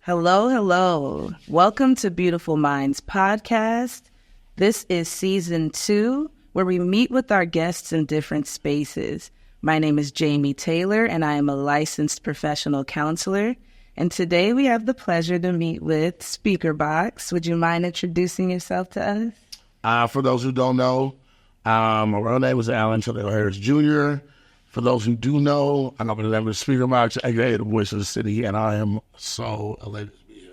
Hello, hello. Welcome to Beautiful Minds Podcast. This is season 2, where we meet with our guests in different spaces. My name is Jamie Taylor, and I am a licensed professional counselor. And today we have the pleasure to meet with Speakerboxx. Would you mind introducing yourself to us? For those who don't know, my real name is Alan Harris Jr. For those who do know, I'm the name of Speakerboxx, aka the voice of the city, and I am so elated to be here.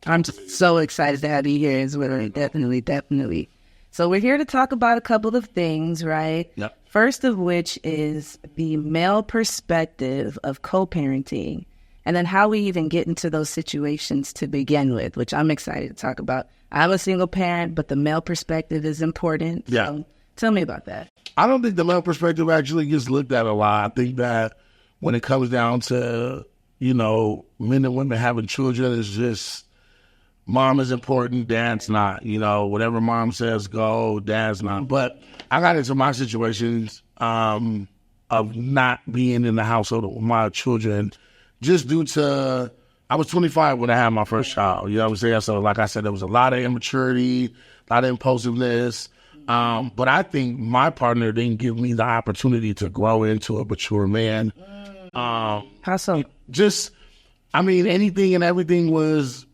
I'm so excited to have you here as well. Definitely. So we're here to talk about a couple of things, right? Yep. First of which is the male perspective of co-parenting, and then how we even get into those situations to begin with, which I'm excited to talk about. I'm a single parent, but the male perspective is important. Yeah. So tell me about that. I don't think the male perspective actually gets looked at a lot. I think that when it comes down to, men and women having children, it's just mom is important, dad's not. Whatever mom says go, dad's not. But I got into my situations of not being in the household with my children just due to, I was 25 when I had my first child. You know what I'm saying? So like I said, there was a lot of immaturity, a lot of impulsiveness. But I think my partner didn't give me the opportunity to grow into a mature man. How so? Anything and everything was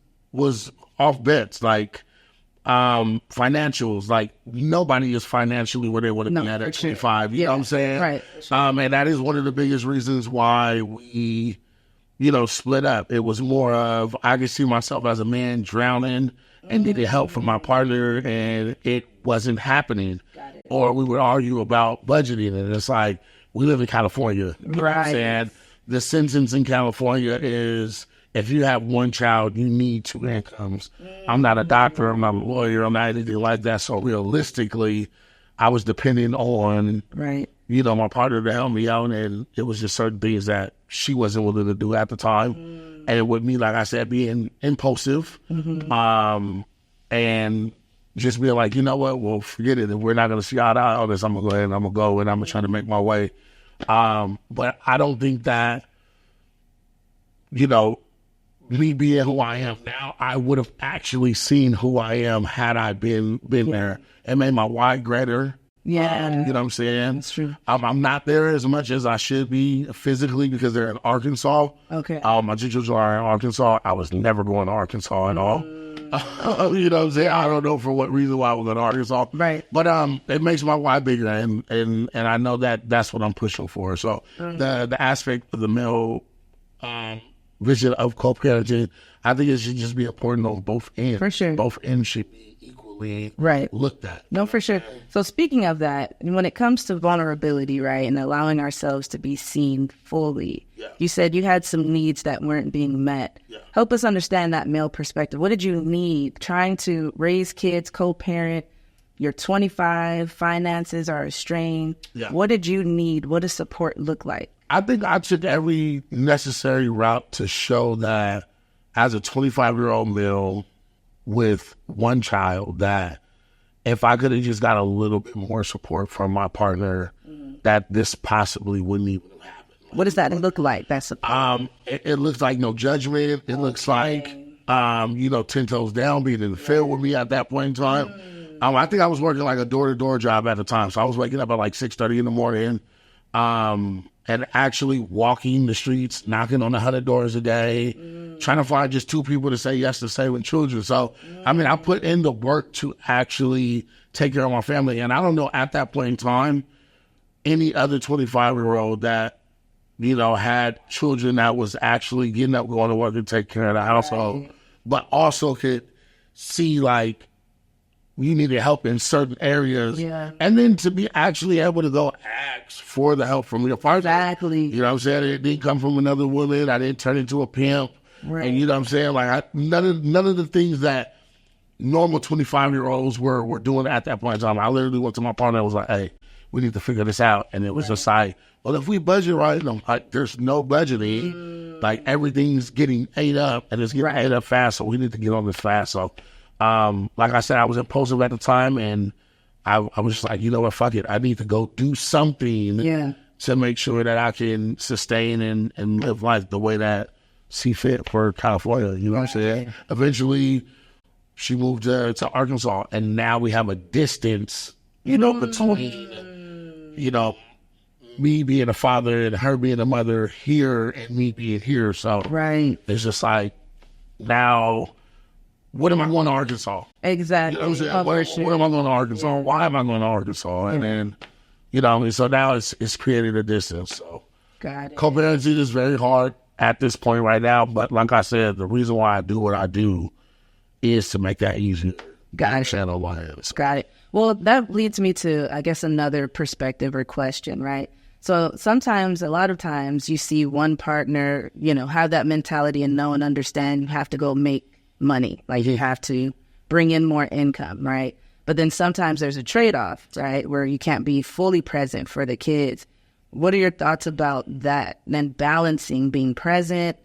off bets, like financials. Like nobody is financially where they want to be at 25. You know what I'm saying? Right. Sure. And that is one of the biggest reasons why we, split up. It was more of, I could see myself as a man drowning and needed help from my partner, and it wasn't happening. Or we would argue about budgeting, and it's like, we live in California. You know what I'm saying? The sentence in California is, if you have one child, you need 2 incomes. I'm not a doctor, I'm not a lawyer, I'm not anything like that. So realistically, I was depending on, my partner to help me out, and it was just certain things that she wasn't willing to do at the time. And with me, like I said, being impulsive, and just being like, you know what, well, forget it. If we're not going to see eye to eye on this, I'm going to go ahead and I'm going to go and I'm going to try to make my way. But I don't think that, me being who I am now, I would have actually seen who I am had I been there. It made my why greater. Yeah. You know what I'm saying? That's true. I'm not there as much as I should be physically because they're in Arkansas. Okay. My two children are in Arkansas. I was never going to Arkansas at all. You know what I'm saying? I don't know for what reason why I was going to Arkansas. Right. But it makes my why bigger, and I know that that's what I'm pushing for. So the aspect of the male vision of co-parenting, I think it should just be important on both ends. For sure. Both ends should be equally looked at. No, for sure. So speaking of that, when it comes to vulnerability, right, and allowing ourselves to be seen fully, you said you had some needs that weren't being met. Help us understand that male perspective. What did you need trying to raise kids, co-parent? You're 25, finances are strained. What did you need? What does support look like? I think I took every necessary route to show that as a 25-year-old male with one child, that if I could have just got a little bit more support from my partner, that this possibly wouldn't even have happened. What does that look like? That support? It looks like no judgment. It looks like, 10 toes down, being in the field with me at that point in time. I think I was working like a door-to-door job at the time. So I was waking up at like 6:30 in the morning, and actually walking the streets, knocking on 100 doors a day, trying to find just 2 people to say yes to saving children. So, I put in the work to actually take care of my family. And I don't know at that point in time, any other 25-year-old that, had children that was actually getting up, going to work and take care of the household, but also could see like, you needed help in certain areas. And then to be actually able to go ask for the help from your partner. Exactly. You know what I'm saying? It didn't come from another woman. I didn't turn into a pimp. And you know what I'm saying? Like none of the things that normal 25-year-olds were doing at that point in time. I literally went to my partner and was like, hey, we need to figure this out. And it was just like, well, if we budget right, there's no budgeting. Like everything's getting ate up and it's getting ate up fast. So we need to get on this fast. So like I said, I was impulsive at the time, and I was just like, you know what, fuck it. I need to go do something to make sure that I can sustain and live life the way that see fit for California. You know what I'm saying? Eventually, she moved to Arkansas, and now we have a distance, between, me being a father and her being a mother here and me being here. So it's just like, now, what am I going to Arkansas? Exactly. You know what I'm saying? What am I going to Arkansas? Why am I going to Arkansas? And then, so now it's created a distance. So got it. Co-parenting is very hard at this point right now. But like I said, the reason why I do what I do is to make that easier. Got it. Got it. Well, that leads me to, I guess, another perspective or question, right? So sometimes, a lot of times, you see one partner, have that mentality and know and understand you have to go make money. Like, you have to bring in more income, right? But then sometimes there's a trade-off, right, where you can't be fully present for the kids. What are your thoughts about that? And balancing being present,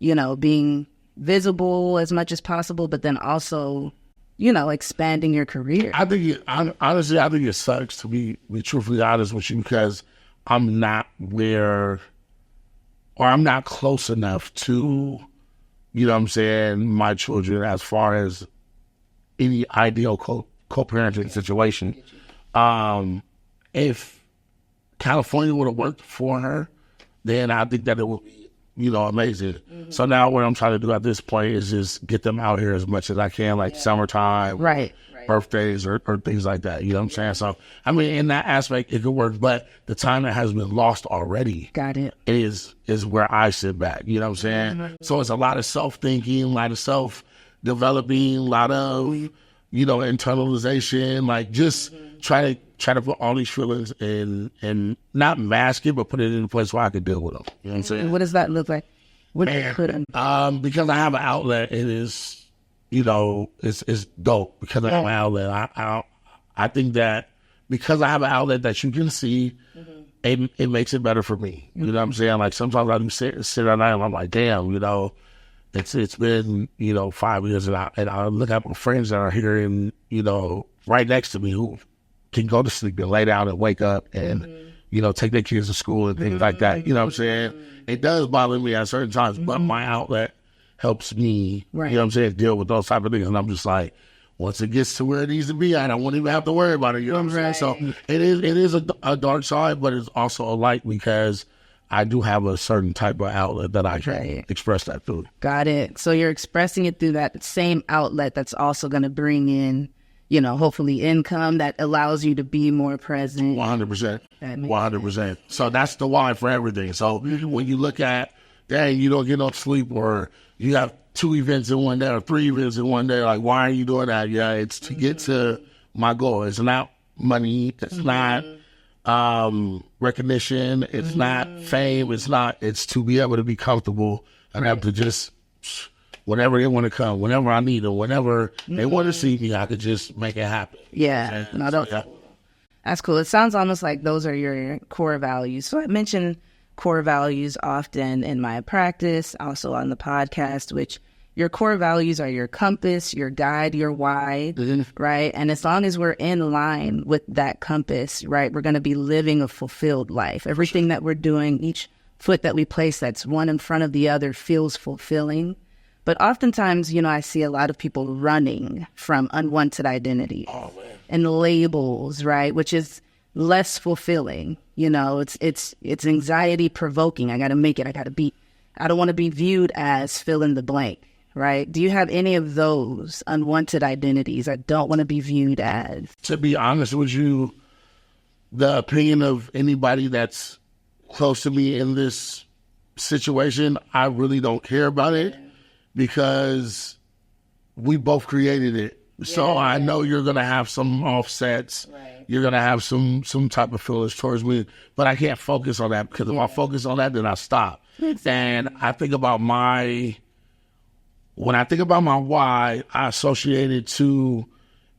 being visible as much as possible, but then also, expanding your career. Honestly, I think it sucks, to be truthfully honest with you, because I'm not I'm not close enough to, my children as far as any ideal co-parenting situation. If California would have worked for her, then I think that it would be, amazing. Mm-hmm. So now what I'm trying to do at this point is just get them out here as much as I can, like summertime, birthdays or things like that. You know what I'm saying? So, I mean, in that aspect, it could work. But the time that has been lost already, is where I sit back. You know what I'm saying? Mm-hmm. So it's a lot of self-thinking, a lot of self-developing, a lot of, internalization, like just try to put all these feelings in and not mask it, but put it in a place where I can deal with them. You know what I'm saying? What does that look like? Because I have an outlet, it is, it's dope because I have an outlet. I think that because I have an outlet that you can see, it makes it better for me. You know what I'm saying? Like, sometimes I do sit at night and I'm like, damn, it's been, 5 years, and I look at my friends that are here and, right next to me who can go to sleep and lay down and wake up and, take their kids to school and things like that. You know what I'm saying? It does bother me at certain times, but my outlet helps me, you know what I'm saying, deal with those type of things. And I'm just like, once it gets to where it needs to be, I don't want to even have to worry about it. You know what I'm saying? So it is a dark side, but it's also a light because I do have a certain type of outlet that I can express that through. Got it. So you're expressing it through that same outlet that's also going to bring in, hopefully income that allows you to be more present. 100%. 100%. So that's the why for everything. So when you look at, dang, you don't get no sleep, or you have 2 events in one day or 3 events in one day, like, why are you doing that? Yeah, it's to get to my goal. It's not money. It's not recognition. It's not fame. It's to be able to be comfortable and have to just, whenever they want to come, whenever I need them, whenever they want to see me, I could just make it happen. Yeah. That's cool. It sounds almost like those are your core values. So I mention core values often in my practice, also on the podcast, which your core values are your compass, your guide, your why, right? And as long as we're in line with that compass, right, we're going to be living a fulfilled life. Everything that we're doing, each foot that we place that's one in front of the other feels fulfilling. But oftentimes, I see a lot of people running from unwanted identity and labels, right, which is less fulfilling. It's anxiety provoking. I got to make it. I don't want to be viewed as fill in the blank, right? Do you have any of those unwanted identities? I don't want to be viewed as. To be honest with you, the opinion of anybody that's close to me in this situation, I really don't care about it because we both created it. So I know you're going to have some offsets. Right. You're going to have some type of feelings towards me, but I can't focus on that because if I focus on that, then I stop. And I think about when I think about my why, I associate it to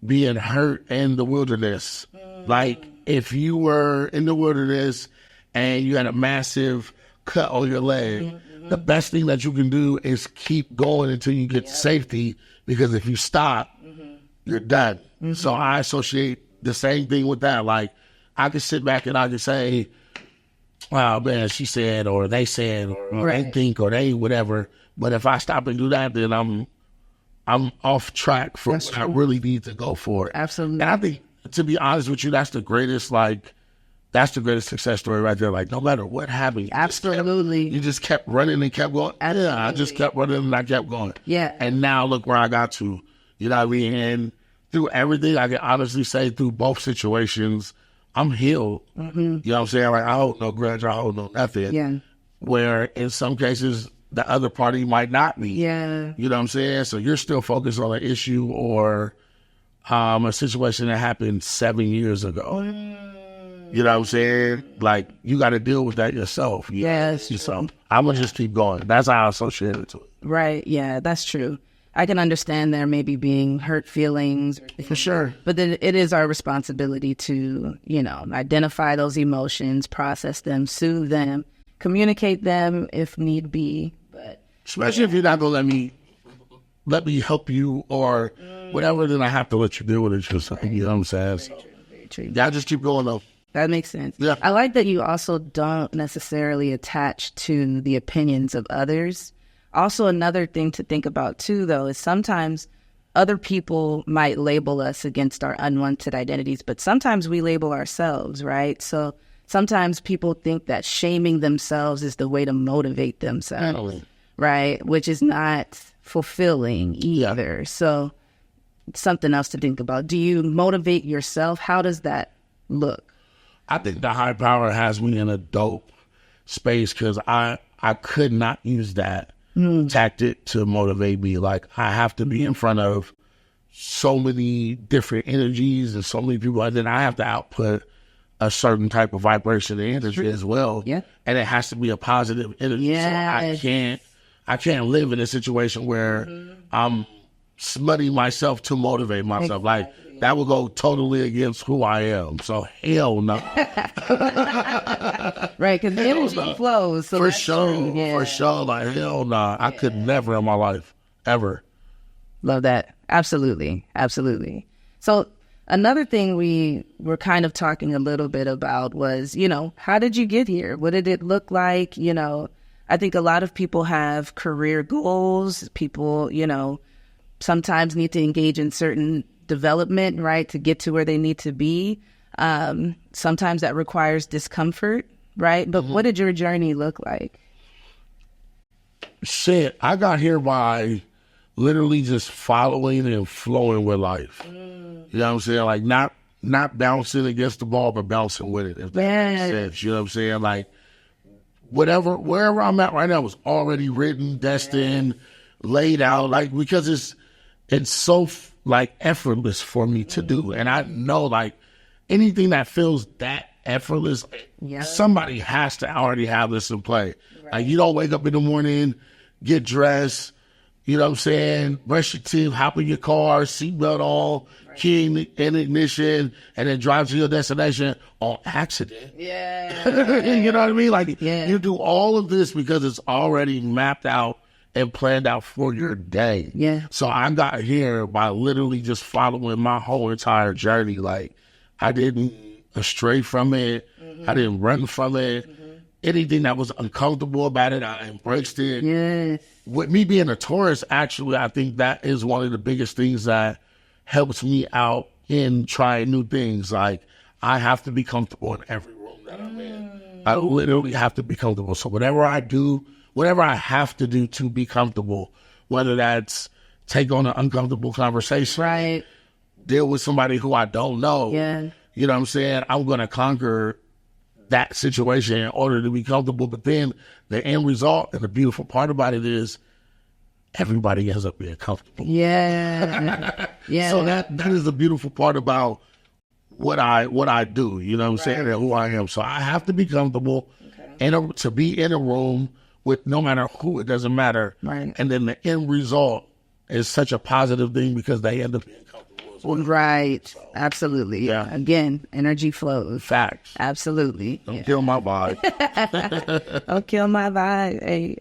being hurt in the wilderness. Like, if you were in the wilderness and you had a massive cut on your leg, the best thing that you can do is keep going until you get to safety, because if you stop, you're done. So I associate the same thing with that. Like, I could sit back and I could say, wow, man, she said, or they said, or they think, or they whatever. But if I stop and do that, then I'm off track for what I really need to go for. Absolutely. And I think, to be honest with you, that's the greatest success story right there. Like, no matter what happened, you just kept running and kept going. Absolutely. Yeah, I just kept running and I kept going. Yeah. And now look where I got to. You know what I mean? And through everything, I can honestly say through both situations, I'm healed. Mm-hmm. You know what I'm saying? Like, I hold no grudge, I hold no nothing. Yeah. Where in some cases, the other party might not be. Yeah. You know what I'm saying? So you're still focused on an issue or a situation that happened 7 years ago. You know what I'm saying? Like, you got to deal with that yourself. Yes. So I'm going to just keep going. That's how I associate it to it. Right. Yeah, that's true. I can understand there maybe being hurt feelings. For sure. But then it is our responsibility to, identify those emotions, process them, soothe them, communicate them if need be. But especially if you're not going to let me help you or whatever, then I have to let you deal with it yourself. You know what I'm saying? Very true. Yeah, I just keep going though. That makes sense. Yeah. I like that you also don't necessarily attach to the opinions of others. Also, another thing to think about too, though, is sometimes other people might label us against our unwanted identities, but sometimes we label ourselves, right? So sometimes people think that shaming themselves is the way to motivate themselves, right? Which is not fulfilling either. Yeah. So something else to think about. Do you motivate yourself? How does that look? I think the high power has me in a dope space because I could not use that tactic to motivate me. Like, I have to be in front of so many different energies and so many people, and then I have to output a certain type of vibration and energy as well. Yeah. And it has to be a positive energy. Yeah. So I can't live in a situation where I'm smutting myself to motivate myself. Exactly. Like, that would go totally against who I am. So hell no. Right, because the energy flows. So for sure. Yeah. For sure. Like, hell no. I could never in my life. Ever. Love that. Absolutely. Absolutely. So another thing we were kind of talking a little bit about was, how did you get here? What did it look like? I think a lot of people have career goals. People, sometimes need to engage in certain development, right, to get to where they need to be. Sometimes that requires discomfort, right? But what did your journey look like? Shit, I got here by literally just following and flowing with life. You know what I'm saying? Like, not bouncing against the ball, but bouncing with it, if that makes sense. You know what I'm saying? Like, wherever I'm at right now was already written, destined, laid out, like, because it's so effortless for me to do. And I know, like, anything that feels that effortless, somebody has to already have this in play. Right. Like, you don't wake up in the morning, get dressed, you know what I'm saying, brush your teeth, hop in your car, seatbelt on, key in ignition, and then drive to your destination on accident. Yeah. You know what I mean? Like, you do all of this because it's already mapped out and planned out for your day. Yeah. So I got here by literally just following my whole entire journey. Like, I didn't astray from it. I didn't run from it. Anything that was uncomfortable about it, I embraced it. Yes. With me being a Taurus, actually, I think that is one of the biggest things that helps me out in trying new things. Like, I have to be comfortable in every room that I'm in. I literally have to be comfortable. So whatever I do, whatever I have to do to be comfortable, whether that's take on an uncomfortable conversation, right, deal with somebody who I don't know, you know what I'm saying? I'm going to conquer that situation in order to be comfortable. But then the end result and the beautiful part about it is everybody ends up being comfortable. Yeah. Yeah. So that is the beautiful part about what I do, you know what I'm saying, and who I am. So I have to be comfortable and to be in a room with no matter who, it doesn't matter. Right. And then the end result is such a positive thing because they end up being comfortable as well. Right. So, absolutely. Yeah. Again, energy flows. Facts. Absolutely. Don't kill my vibe. Don't kill my vibe. Hey.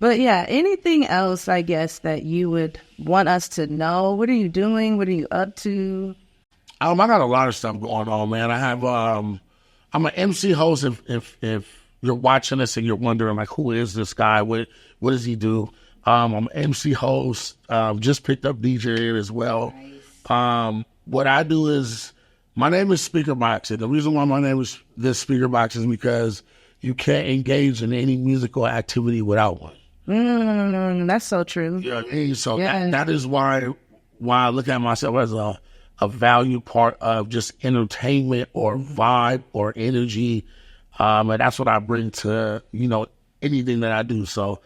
But yeah, anything else, I guess, that you would want us to know? What are you doing? What are you up to? I got a lot of stuff going on, man. I have, I'm an MC host if you're watching us and you're wondering, like, who is this guy? What does he do? I'm an MC host. Just picked up DJ as well. Nice. What I do is, my name is Speakerboxx. And the reason why my name is this Speakerboxx is because you can't engage in any musical activity without one. That's so true. Yeah, so that is why I look at myself as a value part of just entertainment or vibe or energy. And that's what I bring to, anything that I do. So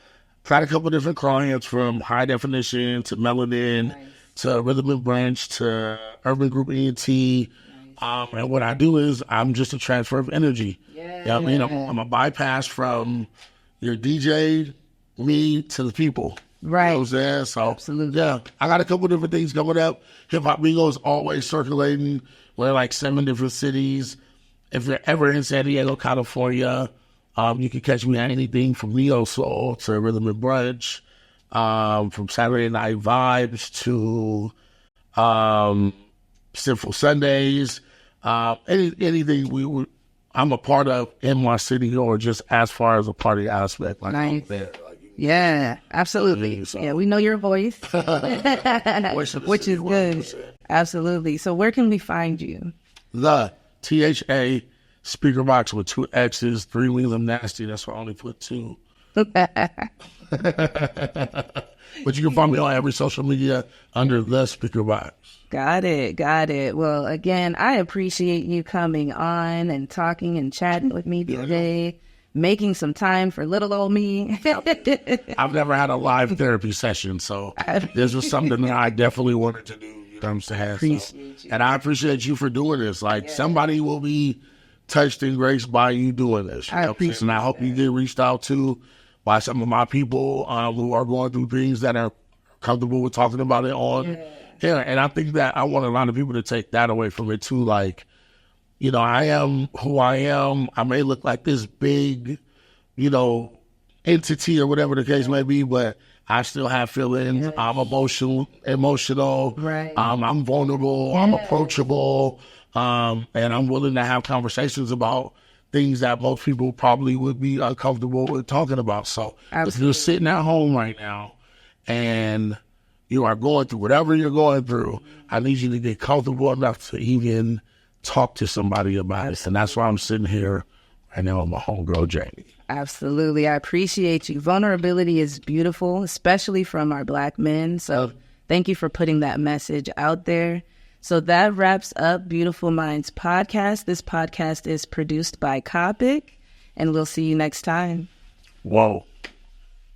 tried a couple of different clients, from high definition to melanin, to rhythm and branch, to urban group ENT. And what I do is I'm just a transfer of energy. I'm a bypass from your DJ, me, to the people. Right. You know what I'm saying? So, absolutely. Yeah, I got a couple of different things coming up. Hip Hop Bingo is always circulating. We're in like 7 different cities. If you're ever in San Diego, California, you can catch me at anything from Neo Soul to Rhythm and Brunch, from Saturday Night Vibes to Sinful Sundays, anything I'm a part of in my city, or just as far as a party aspect. Like, nice. There, yeah, absolutely. So. Yeah, we know your voice, which is good. Absolutely. So where can we find you? The THA Speakerboxx with 2 X's, 3 Wheels of Nasty. That's why I only put 2. But you can find me on every social media under The Speakerboxx. Got it. Well, again, I appreciate you coming on and talking and chatting with me today, making some time for little old me. I've never had a live therapy session, so this was something that I definitely wanted to do. You know what I'm saying? Appreciate you. And I appreciate you for doing this. Like, somebody will be touched and graced by you doing this. I appreciate and I hope you get reached out to by some of my people who are going through things that are comfortable with talking about it on. Yeah, and I think that I want a lot of people to take that away from it too. Like, I am who I am. I may look like this big, entity or whatever the case may be, but I still have feelings. Yeah. I'm emotional. Right. I'm vulnerable. I'm approachable. And I'm willing to have conversations about things that most people probably would be uncomfortable with talking about. So if you're sitting at home right now and you are going through whatever you're going through, I need you to get comfortable enough to even talk to somebody about it. And that's why I'm sitting here right now with my homegirl, Jamie. Absolutely. I appreciate you. Vulnerability is beautiful, especially from our Black men. So thank you for putting that message out there. So that wraps up Beautiful Minds podcast. This podcast is produced by Copic, and we'll see you next time. Whoa.